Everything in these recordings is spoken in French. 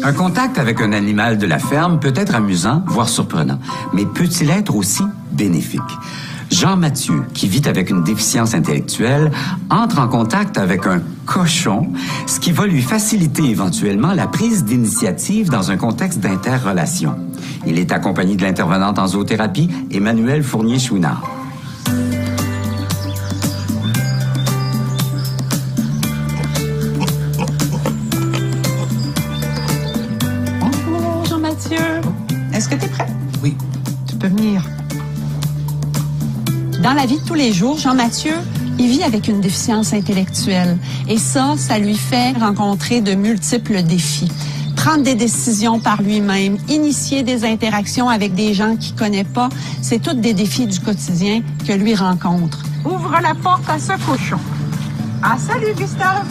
Un contact avec un animal de la ferme peut être amusant, voire surprenant, mais peut-il être aussi bénéfique? Jean Mathieu, qui vit avec une déficience intellectuelle, entre en contact avec un cochon, ce qui va lui faciliter éventuellement la prise d'initiative dans un contexte d'interrelation. Il est accompagné de l'intervenante en zoothérapie, Emmanuelle Fournier-Chouinard. Bonjour Jean-Mathieu. Est-ce que tu es prêt? Oui. Tu peux venir. Dans la vie de tous les jours, Jean-Mathieu, il vit avec une déficience intellectuelle. Et ça lui fait rencontrer de multiples défis. Prendre des décisions par lui-même, initier des interactions avec des gens qu'il ne connaît pas, c'est tous des défis du quotidien que lui rencontre. Ouvre la porte à ce cochon. Ah, salut Gustave!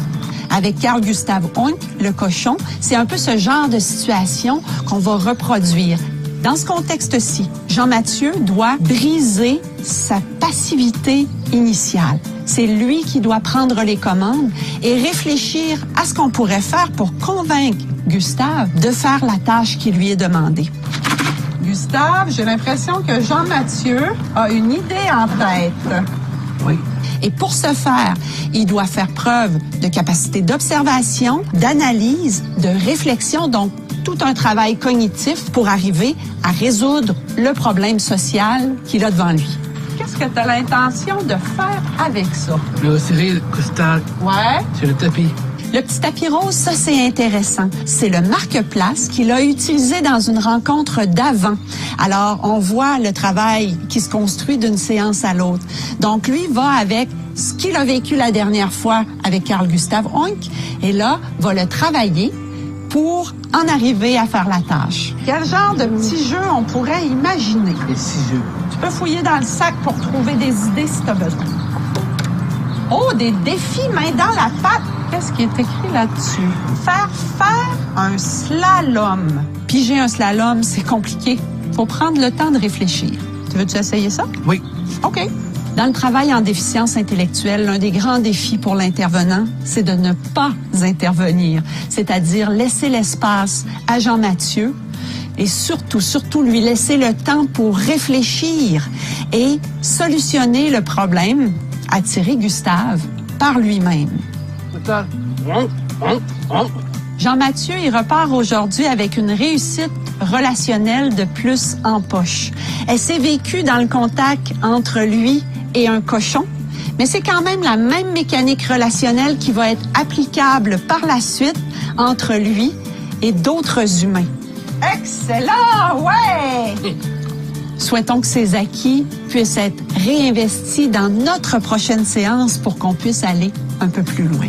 Avec Carl Gustave Hunk, le cochon, c'est un peu ce genre de situation qu'on va reproduire. Dans ce contexte-ci, Jean-Mathieu doit briser sa passivité initiale. C'est lui qui doit prendre les commandes et réfléchir à ce qu'on pourrait faire pour convaincre Gustave de faire la tâche qui lui est demandée. Gustave, j'ai l'impression que Jean-Mathieu a une idée en tête. Oui. Et pour ce faire, il doit faire preuve de capacité d'observation, d'analyse, de réflexion, donc tout un travail cognitif pour arriver à résoudre le problème social qu'il a devant lui. Qu'est-ce que tu as l'intention de faire avec ça? Le resserrer, Gustave, Ouais? sur le tapis. Le petit tapis rose, ça c'est intéressant. C'est le marque-place qu'il a utilisé dans une rencontre d'avant. Alors, on voit le travail qui se construit d'une séance à l'autre. Donc, lui va avec ce qu'il a vécu la dernière fois avec Carl Gustave Hunk et là, va le travailler pour en arriver à faire la tâche. Quel genre de petit jeu on pourrait imaginer? Et 6 jeux. Tu peux fouiller dans le sac pour trouver des idées si tu as besoin. Oh, des défis main dans la pâte! Qu'est-ce qui est écrit là-dessus? Faire un slalom. Piger un slalom, c'est compliqué. Faut prendre le temps de réfléchir. Tu veux-tu essayer ça? Oui. OK. Dans le travail en déficience intellectuelle, l'un des grands défis pour l'intervenant, c'est de ne pas intervenir, c'est-à-dire laisser l'espace à Jean-Mathieu et surtout lui laisser le temps pour réfléchir et solutionner le problème, attirer Gustave par lui-même. Jean-Mathieu, il repart aujourd'hui avec une réussite relationnelle de plus en poche. Elle s'est vécue dans le contact entre lui et un cochon, mais c'est quand même la même mécanique relationnelle qui va être applicable par la suite entre lui et d'autres humains. Excellent! Ouais! Souhaitons que ces acquis puissent être réinvestis dans notre prochaine séance pour qu'on puisse aller un peu plus loin.